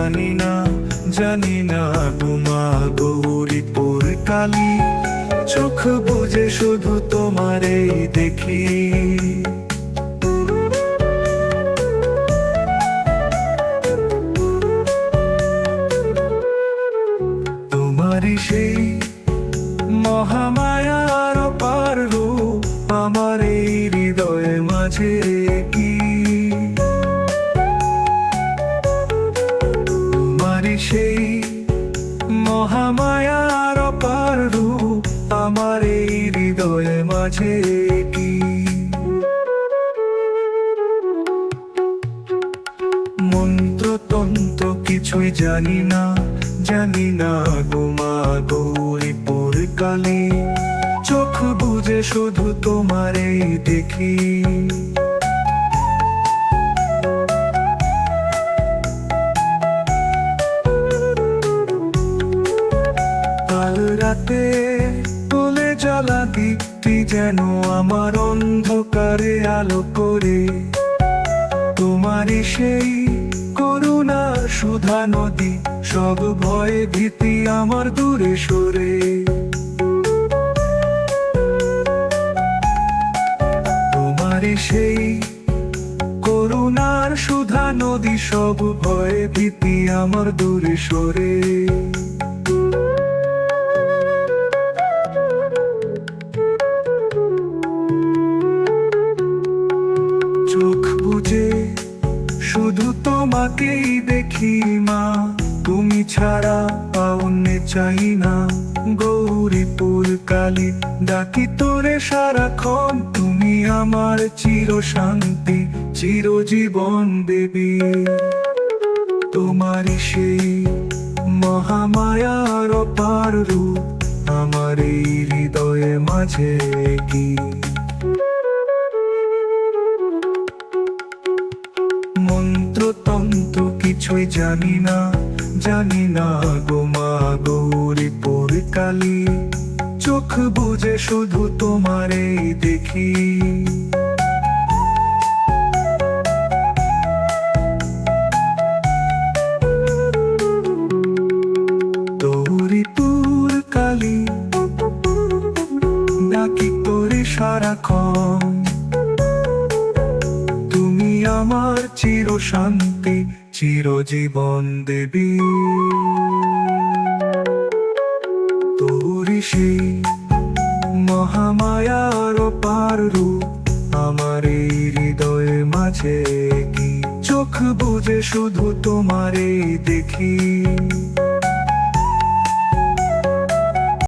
জানি না গুমা গৌরী পুর কালী, চোখ বুঝে শুধু তোমারেই দেখি। তোমারই সেই মহামায়ার অপার রূপ আমার এই হৃদয়ের মাঝে কি। তোমারই সেই মহামায়ার অপার রূপ আমার এই হৃদয়ের মাঝে কি। মন্ত্রতন্ত্র কিছুই জানি না গুমা গৌরী পুর কালী, চোখ বুঝে শুধু তোমারেই দেখি। কাল রাতে তোলে জ্বালা দীপ্তি যেন আমার অন্ধকারে আলো করে। তোমারই সেই করুণা সুধা নদী, সব ভয় ভীতি আমার দূরে সরে। তোমারই সেই করুণার সুধা নদী, সব ভয় ভীতি আমার দূরে সরে। চোখ বুঝে শুধু তোমাকেই দেখি মা, তুমি ছাড়া অন্য চাই না। গৌরী পুর কালী, ডাকি তোরে সারাক্ষণ, তুমি আমার চির শান্তি চিরজীবন দেবী। তোমারই সেই মহামায়ার অপার রূপ আমার এই হৃদয়ের মাঝে কি। মন্ত্রতন্ত্র কিছুই জানি না গোমা গৌরী পুর কালী, চোখ বুঝে শুধু তোমারেই দেখি। গৌরী পুর কালী, ডাকি তোরে সারাক্ষণ, তুমি আমার চির শান্তি চিরজীবন দেবী। তোরি সেই মহামায়ার অপার রূপ আমার এই হৃদয়ের মাঝে কি। চোখ বুঝে শুধু তোমারেই দেখি।